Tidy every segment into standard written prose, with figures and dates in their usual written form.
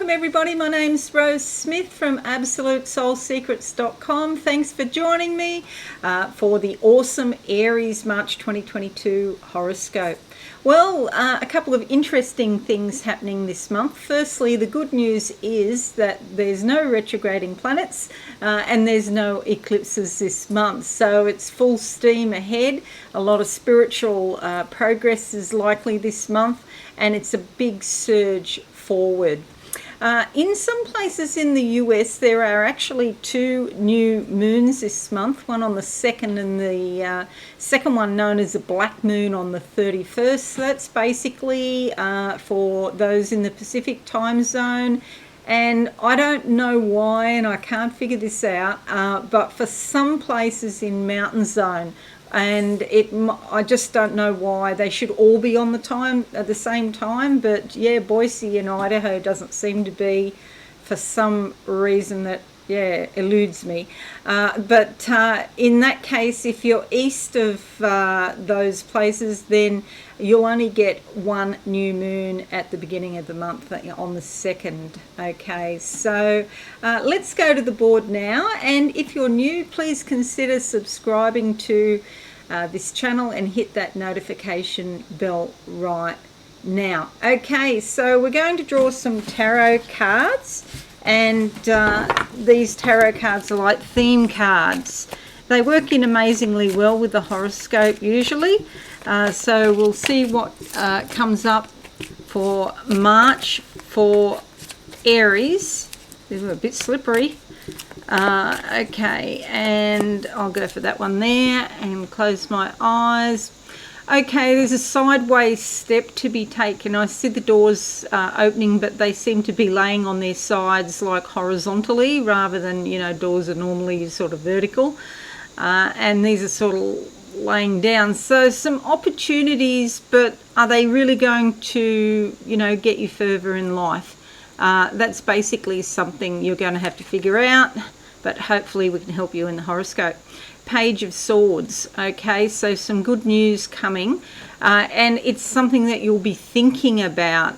Welcome everybody, my name's Rose Smith from AbsoluteSoulSecrets.com. Thanks for joining me for the awesome Aries March 2022 horoscope. Well, a couple of interesting things happening this month. Firstly, the good news is that there's no retrograding planets and there's no eclipses this month. So it's full steam ahead. A lot of spiritual progress is likely this month, and it's a big surge forward. In some places in the US, there are actually two new moons this month, one on the 2nd and the second one known as a black moon on the 31st. So that's basically for those in the Pacific time zone. And I don't know why, and I can't figure this out, but for some places in Mountain Zone, and I just don't know why they should all be on at the same time, but yeah, Boise in Idaho doesn't seem to be, for some reason that eludes me, but in that case, if you're east of those places, then you'll only get one new moon at the beginning of the month on the 2nd. Okay, so let's go to the board now, and if you're new, please consider subscribing to this channel and hit that notification bell right now. Okay, so we're going to draw some tarot cards, and these tarot cards are like theme cards. They work in amazingly well with the horoscope usually. So we'll see what comes up for March for Aries. They were a bit slippery. Okay, and I'll go for that one there and close my eyes. Okay, there's a sideways step to be taken. I see the doors opening, but they seem to be laying on their sides like horizontally rather than, doors are normally sort of vertical. And these are sort of laying down. So some opportunities, but are they really going to, get you further in life? That's basically something you're going to have to figure out, but hopefully we can help you in the horoscope. Page of Swords. Okay, so some good news coming, and it's something that you'll be thinking about,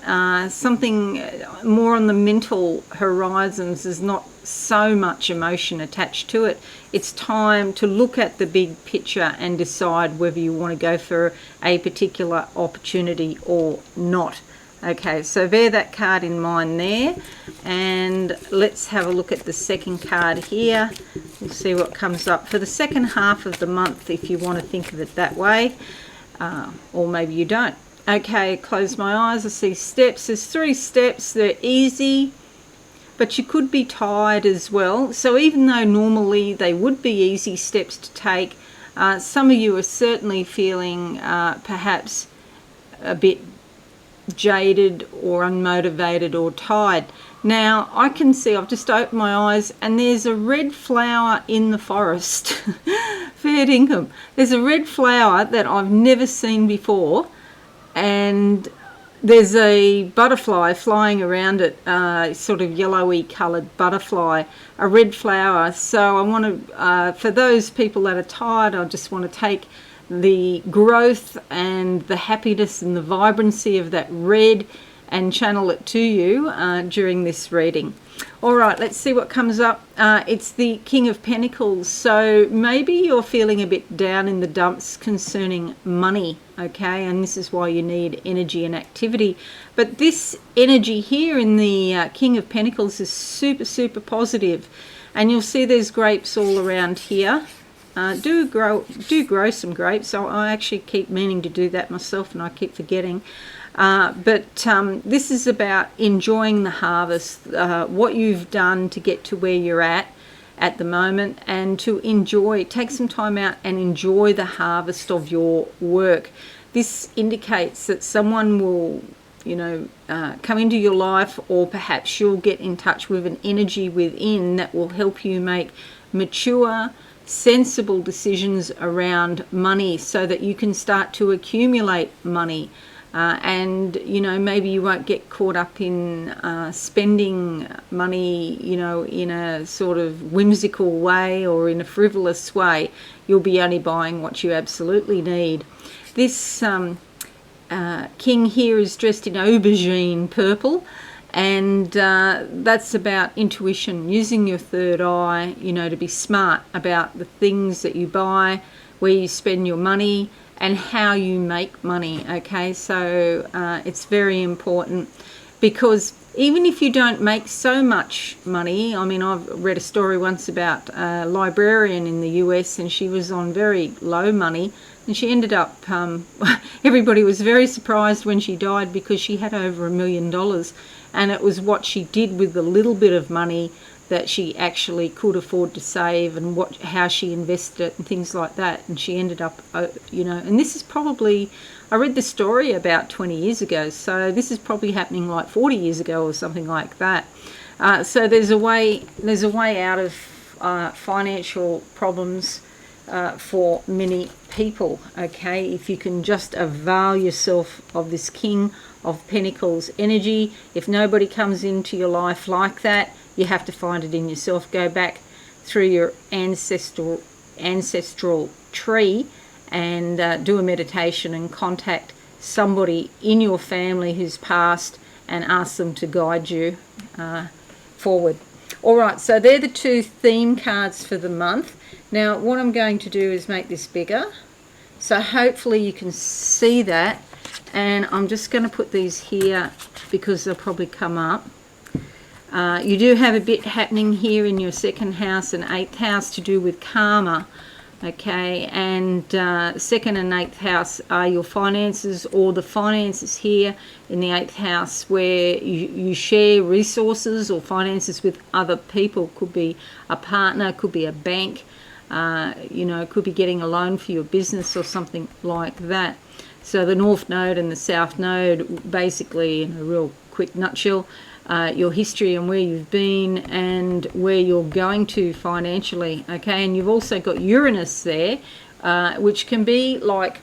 something more on the mental horizons. There's not so much emotion attached to it. It's time to look at the big picture and decide whether you want to go for a particular opportunity or not. Okay, so bear that card in mind there, and let's have a look at the second card here. We'll see what comes up for the second half of the month, if you want to think of it that way, or maybe you don't. Okay, close my eyes. I see steps. There's 3 steps. They're easy, but you could be tired as well. So even though normally they would be easy steps to take, some of you are certainly feeling perhaps a bit jaded or unmotivated or tired. Now I can see, I've just opened my eyes, and there's a red flower in the forest. Fair dinkum. There's a red flower that I've never seen before, and there's a butterfly flying around it, sort of yellowy coloured butterfly, a red flower. So I want to, for those people that are tired, I just want to take the growth and the happiness and the vibrancy of that red and channel it to you during this reading. All right, let's see what comes up. It's the King of Pentacles. So maybe you're feeling a bit down in the dumps concerning money, okay? And this is why you need energy and activity. But this energy here in the King of Pentacles is super, super positive. And you'll see there's grapes all around here. Do grow some grapes. I actually keep meaning to do that myself, and I keep forgetting. But this is about enjoying the harvest, what you've done to get to where you're at the moment, and to take some time out and enjoy the harvest of your work. This indicates that someone will, come into your life, or perhaps you'll get in touch with an energy within that will help you make mature, sensible decisions around money, so that you can start to accumulate money, and maybe you won't get caught up in spending money in a sort of whimsical way or in a frivolous way. You'll be only buying what you absolutely need. This king here is dressed in aubergine purple, And that's about intuition, using your third eye, you know, to be smart about the things that you buy, where you spend your money, and how you make money. Okay, so it's very important, because even if you don't make so much money, I mean, I've read a story once about a librarian in the US, and she was on very low money, and she ended up, everybody was very surprised when she died, because she had over $1 million, and it was what she did with the little bit of money that she actually could afford to save, and how she invested it and things like that. And she ended up, you know, and this is probably, I read the story about 20 years ago, so this is probably happening like 40 years ago or something like that. So there's a way out of financial problems for many people, okay, if you can just avail yourself of this King of Pentacles energy. If nobody comes into your life like that, you have to find it in yourself. Go back through your ancestral tree and do a meditation and contact somebody in your family who's passed and ask them to guide you forward. All right, so they're the two theme cards for the month. Now, what I'm going to do is make this bigger, so hopefully you can see that. And I'm just going to put these here because they'll probably come up. You do have a bit happening here in your second house and eighth house to do with karma, okay, and second and eighth house are your finances, or the finances here in the eighth house where you share resources or finances with other people. Could be a partner, could be a bank, you know, could be getting a loan for your business or something like that. So the North Node and the South Node, basically, in a real quick nutshell, your history and where you've been and where you're going to financially, okay? And you've also got Uranus there, which can be like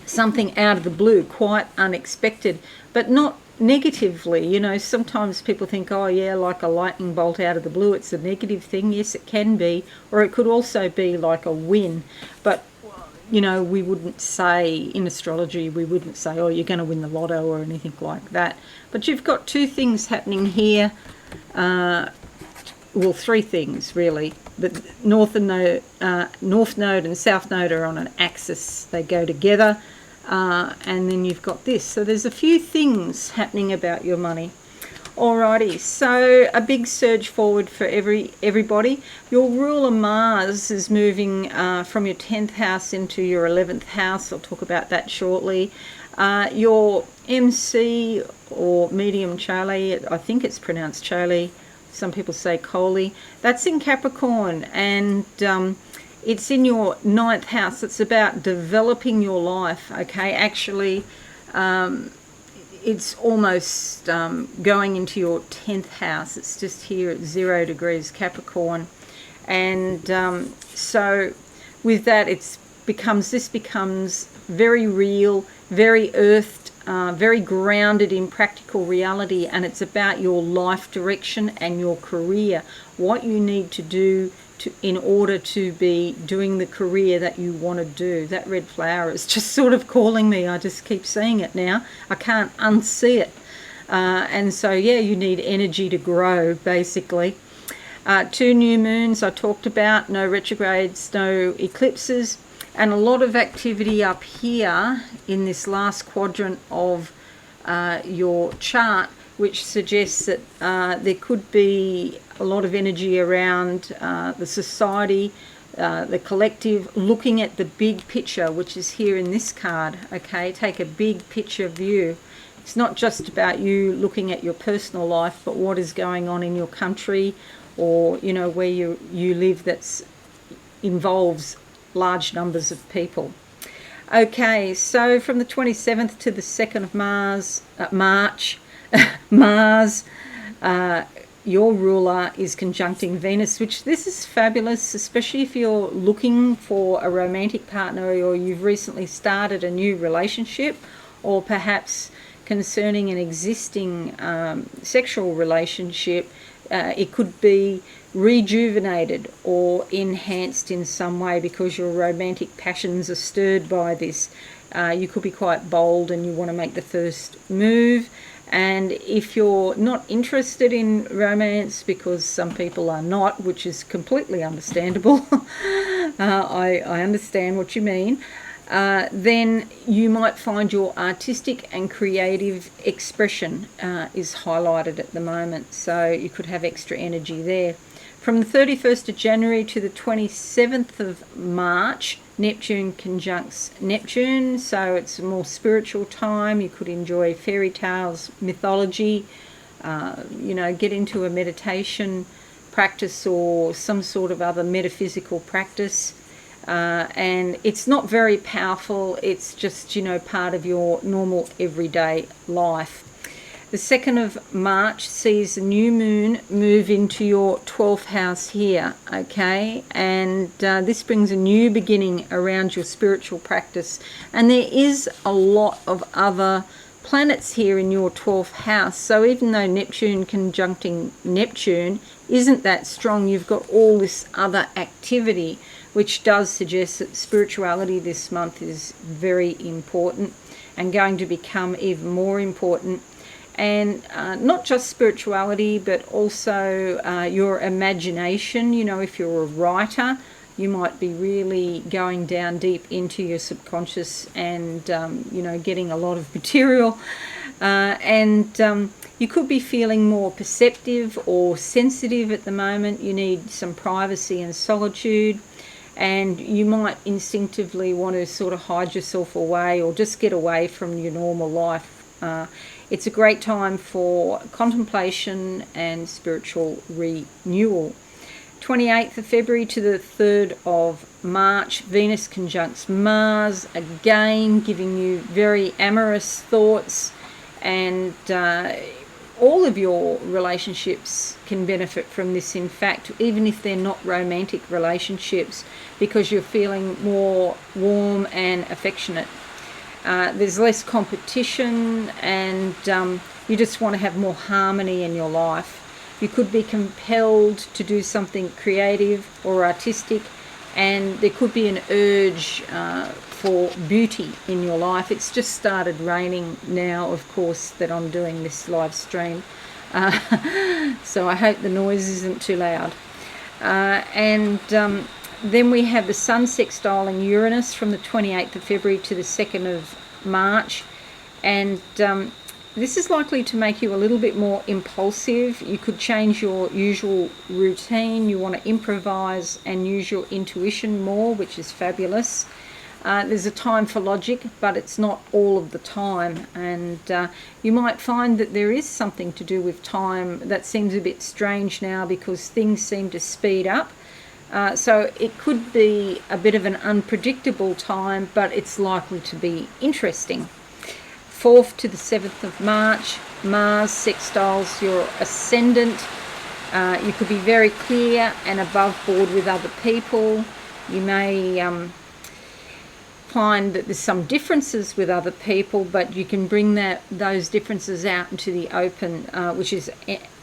something out of the blue, quite unexpected, but not negatively. You know, sometimes people think, oh yeah, like a lightning bolt out of the blue, it's a negative thing. Yes, it can be, or it could also be like a win. But you know, we wouldn't say, in astrology, we wouldn't say, oh, you're going to win the lotto or anything like that. But you've got two things happening here. Well, three things, really. The North Node and South Node are on an axis. They go together. And then you've got this. So there's a few things happening about your money. Alrighty, so a big surge forward for everybody. Your ruler Mars is moving from your 10th house into your 11th house. I'll talk about that shortly. Your MC or medium Charlie, I think it's pronounced Charlie. Some people say Coley. That's in Capricorn, and it's in your 9th house. It's about developing your life, okay? Actually, it's almost going into your 10th house. It's just here at 0 degrees Capricorn. And so with that, this becomes very real, very earthed, very grounded in practical reality. And it's about your life direction and your career, what you need to do in order to be doing the career that you want to do. That red flower is just sort of calling me. I just keep seeing it now. I can't unsee it. And so, yeah, you need energy to grow, basically. 2 new moons I talked about, no retrogrades, no eclipses, and a lot of activity up here in this last quadrant of your chart, which suggests that there could be a lot of energy around the society, the collective, looking at the big picture, which is here in this card, okay? Take a big picture view. It's not just about you looking at your personal life, but what is going on in your country, or, you know, where you live, that involves large numbers of people. Okay, so from the 27th to the 2nd of March, Mars, your ruler is conjuncting Venus, which this is fabulous, especially if you're looking for a romantic partner, or you've recently started a new relationship, or perhaps concerning an existing sexual relationship. It could be rejuvenated or enhanced in some way because your romantic passions are stirred by this. You could be quite bold and you want to make the first move. And if you're not interested in romance, because some people are not, which is completely understandable, I understand what you mean, then you might find your artistic and creative expression is highlighted at the moment. So you could have extra energy there. From the 31st of January to the 27th of March, Neptune conjuncts Neptune, so it's a more spiritual time. You could enjoy fairy tales, mythology, get into a meditation practice or some sort of other metaphysical practice. And it's not very powerful. It's just, part of your normal everyday life. The 2nd of March sees the new moon move into your 12th house here, okay? And this brings a new beginning around your spiritual practice. And there is a lot of other planets here in your 12th house. So even though Neptune conjuncting Neptune isn't that strong, you've got all this other activity, which does suggest that spirituality this month is very important and going to become even more important. And not just spirituality, but also your imagination. If you're a writer, you might be really going down deep into your subconscious and, getting a lot of material. You could be feeling more perceptive or sensitive at the moment. You need some privacy and solitude. And you might instinctively want to sort of hide yourself away or just get away from your normal life. It's a great time for contemplation and spiritual renewal. 28th of February to the 3rd of March, Venus conjuncts Mars, again giving you very amorous thoughts, and all of your relationships can benefit from this, in fact, even if they're not romantic relationships, because you're feeling more warm and affectionate. There's less competition, and you just want to have more harmony in your life. You could be compelled to do something creative or artistic, and there could be an urge for beauty in your life. It's just started raining now, of course, that I'm doing this live stream. So I hope the noise isn't too loud. Then we have the Sun sextiling Uranus from the 28th of February to the 2nd of March. And this is likely to make you a little bit more impulsive. You could change your usual routine. You want to improvise and use your intuition more, which is fabulous. There's a time for logic, but it's not all of the time. And you might find that there is something to do with time that seems a bit strange now, because things seem to speed up. So it could be a bit of an unpredictable time, but it's likely to be interesting. 4th to the 7th of March, Mars sextiles your ascendant. You could be very clear and above board with other people. You may find that there's some differences with other people, but you can bring those differences out into the open, which is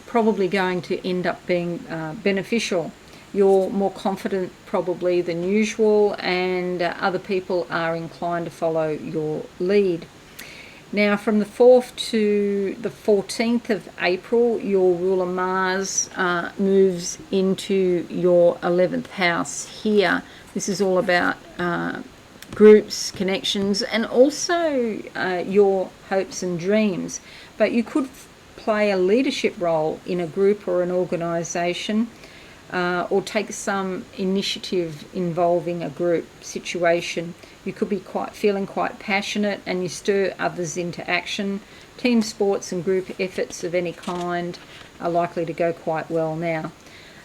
probably going to end up being beneficial. You're more confident probably than usual, and other people are inclined to follow your lead. Now, from the 4th to the 14th of April, your ruler Mars moves into your 11th house here. This is all about groups, connections, and also your hopes and dreams. But you could play a leadership role in a group or an organisation, or take some initiative involving a group situation. You could be feeling quite passionate, and you stir others into action. Team sports and group efforts of any kind are likely to go quite well now.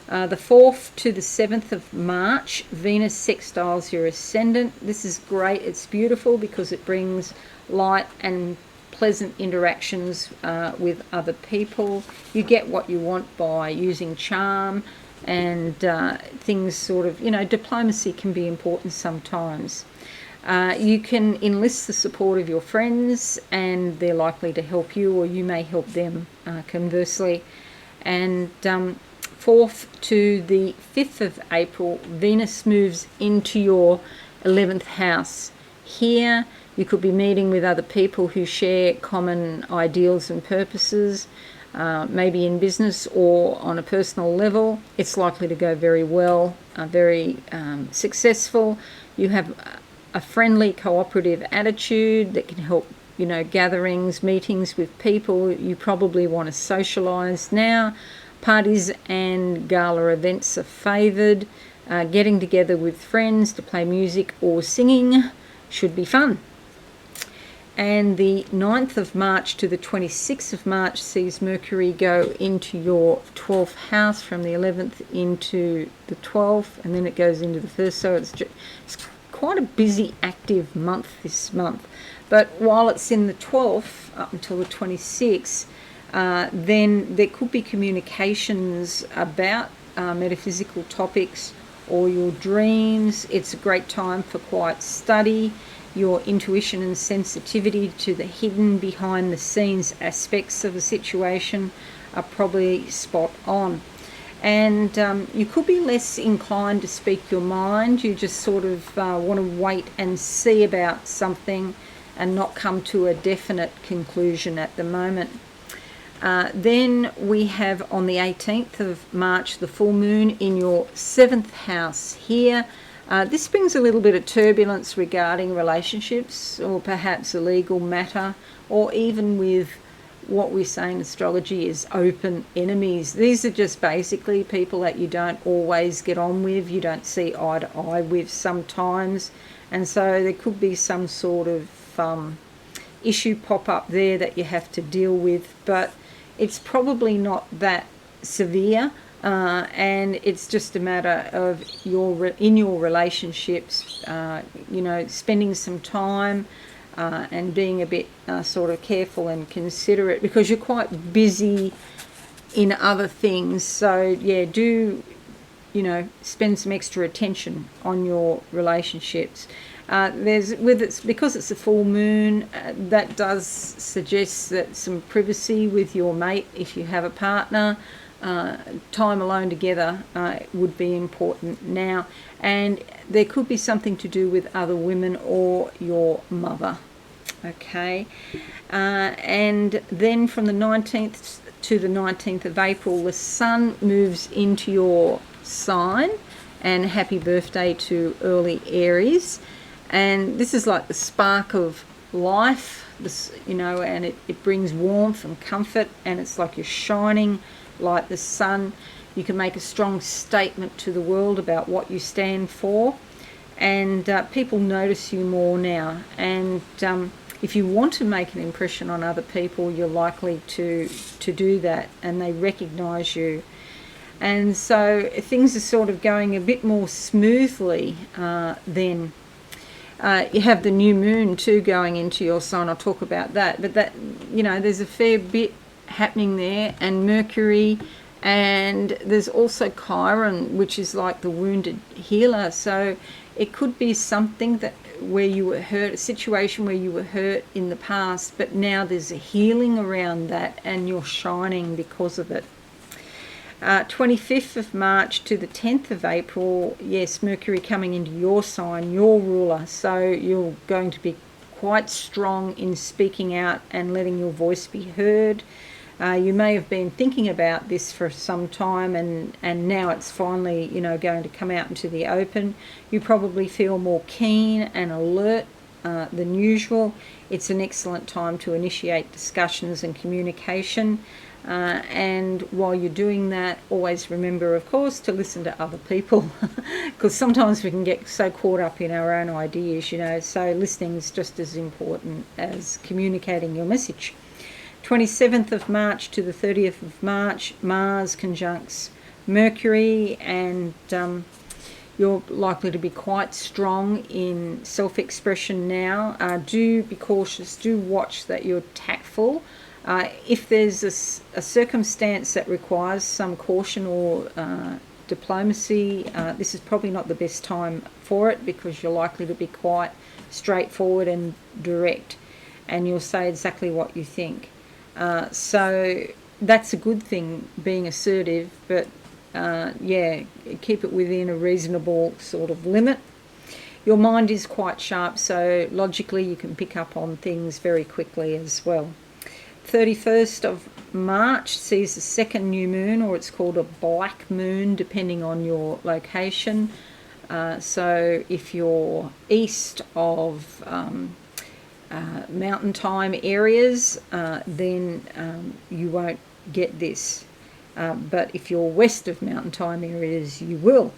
The 4th to the 7th of March, Venus sextiles your ascendant. This is great. It's beautiful because it brings light and pleasant interactions with other people. You get what you want by using charm, and things sort of, diplomacy can be important sometimes. You can enlist the support of your friends, and they're likely to help you, or you may help them conversely. And 4th to the 5th of April, Venus moves into your 11th house here. You could be meeting with other people who share common ideals and purposes, maybe in business or on a personal level. It's likely to go very well, very successful. You have a friendly, cooperative attitude that can help, gatherings, meetings with people. You probably want to socialise now. Parties and gala events are favoured. Getting together with friends to play music or singing should be fun. And the 9th of March to the 26th of March sees Mercury go into your 12th house from the 11th into the 12th, and then it goes into the 1st. So it's quite a busy, active month this month. But while it's in the 12th up until the 26th, then there could be communications about metaphysical topics or your dreams. It's a great time for quiet study. Your intuition and sensitivity to the hidden behind the scenes aspects of a situation are probably spot on. And you could be less inclined to speak your mind. You just sort of want to wait and see about something and not come to a definite conclusion at the moment. Then we have on the 18th of March the full moon in your 7th house here. This brings a little bit of turbulence regarding relationships or perhaps a legal matter, or even with what we say in astrology is open enemies. These are just basically people that you don't always get on with, you don't see eye to eye with sometimes, and so there could be some sort of issue pop up there that you have to deal with, but it's probably not that severe. And it's just a matter of in your relationships, spending some time and being a bit sort of careful and considerate, because you're quite busy in other things. So yeah, do spend some extra attention on your relationships. Because it's a full moon, that does suggest that some privacy with your mate, if you have a partner. Time alone together would be important now, and there could be something to do with other women or your mother. Okay, and then from the 19th to the 19th of April, the sun moves into your sign, and happy birthday to early Aries. And this is like the spark of life, and it brings warmth and comfort, and it's like you're shining like the sun. You can make a strong statement to the world about what you stand for, and people notice you more now. And if you want to make an impression on other people, you're likely to do that, and they recognise you. And so things are sort of going a bit more smoothly then. You have the new moon too going into your sign. I'll talk about that, but that there's a fair bit happening there, and Mercury, and there's also Chiron, which is like the wounded healer. So it could be something where you were hurt, a situation where you were hurt in the past, but now there's a healing around that, and you're shining because of it. 25th of March to the 10th of April, yes, Mercury coming into your sign, your ruler. So you're going to be quite strong in speaking out and letting your voice be heard. You may have been thinking about this for some time, and now it's finally, going to come out into the open. You probably feel more keen and alert than usual. It's an excellent time to initiate discussions and communication. And while you're doing that, always remember, of course, to listen to other people, because sometimes we can get so caught up in our own ideas, so listening is just as important as communicating your message. 27th of March to the 30th of March, Mars conjuncts Mercury, and you're likely to be quite strong in self-expression now. Do be cautious, do watch that you're tactful. If there's a circumstance that requires some caution or diplomacy, this is probably not the best time for it, because you're likely to be quite straightforward and direct, and you'll say exactly what you think. So that's a good thing, being assertive, but keep it within a reasonable sort of limit. your mind is quite sharp, so logically you can pick up on things very quickly as well. 31st of March sees the second new moon, or it's called a black moon depending on your location. So if you're east of mountain time areas, then you won't get this. But if you're west of mountain time areas, you will.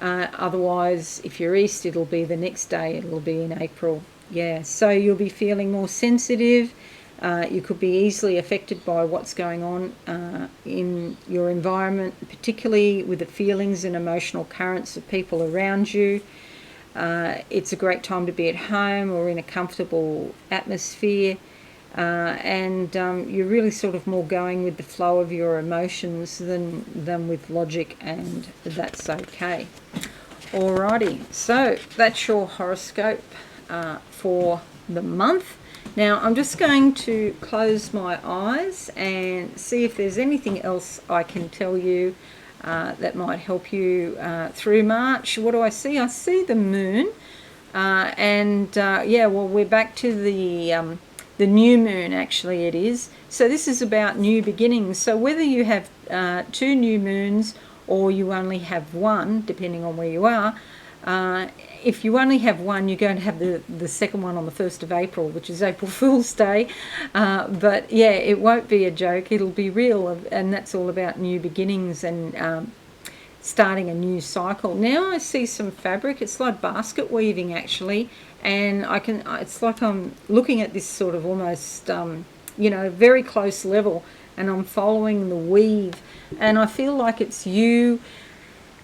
Otherwise, if you're east, it'll be the next day. It'll be in April. Yeah, so you'll be feeling more sensitive. You could be easily affected by what's going on in your environment, particularly with the feelings and emotional currents of people around you. It's a great time to be at home or in a comfortable atmosphere, and you're really sort of more going with the flow of your emotions than with logic, and that's okay. Alrighty, so that's your horoscope for the month. Now I'm just going to close my eyes and see if there's anything else I can tell you that might help you through March. What do I see? I see the moon, yeah, well, we're back to the new moon, actually it is. So this is about new beginnings. So whether you have 2 new moons or you only have one, depending on where you are, if you only have one, you're going to have the second one on the 1st of April, which is April Fool's Day. But yeah, it won't be a joke. It'll be real, and that's all about new beginnings and starting a new cycle. Now I see some fabric. It's like basket weaving, actually, and it's like I'm looking at this sort of almost, very close level, and I'm following the weave, and I feel like it's you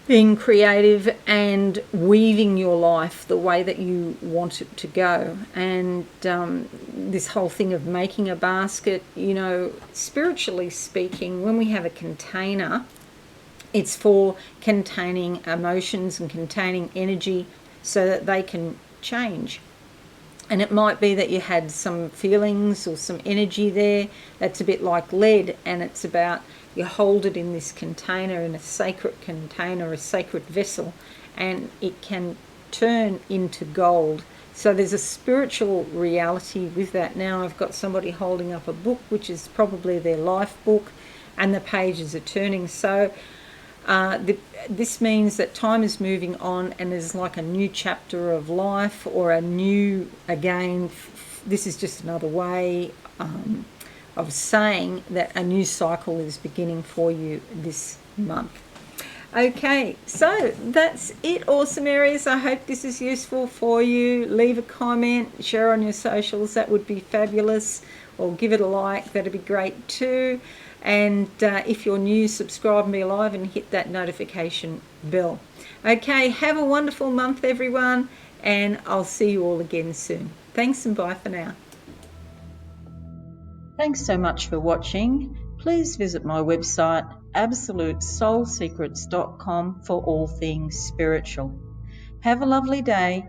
being creative and weaving your life the way that you want it to go. And this whole thing of making a basket, spiritually speaking, when we have a container, it's for containing emotions and containing energy so that they can change. And it might be that you had some feelings or some energy there that's a bit like lead, and it's about you hold it in this container, in a sacred container, a sacred vessel, and it can turn into gold. So there's a spiritual reality with that. Now I've got somebody holding up a book, which is probably their life book, and the pages are turning. So this means that time is moving on, and there's like a new chapter of life, or a new, again, this is just another way of saying that a new cycle is beginning for you this month. Okay, so that's it, awesome Aries. I hope this is useful for you. Leave a comment, share on your socials, that would be fabulous, or give it a like, that'd be great too. And if you're new, subscribe and be alive and hit that notification bell. Okay, have a wonderful month everyone, and I'll see you all again soon. Thanks and bye for now. Thanks so much for watching. Please visit my website absolutesoulsecrets.com for all things spiritual. Have a lovely day.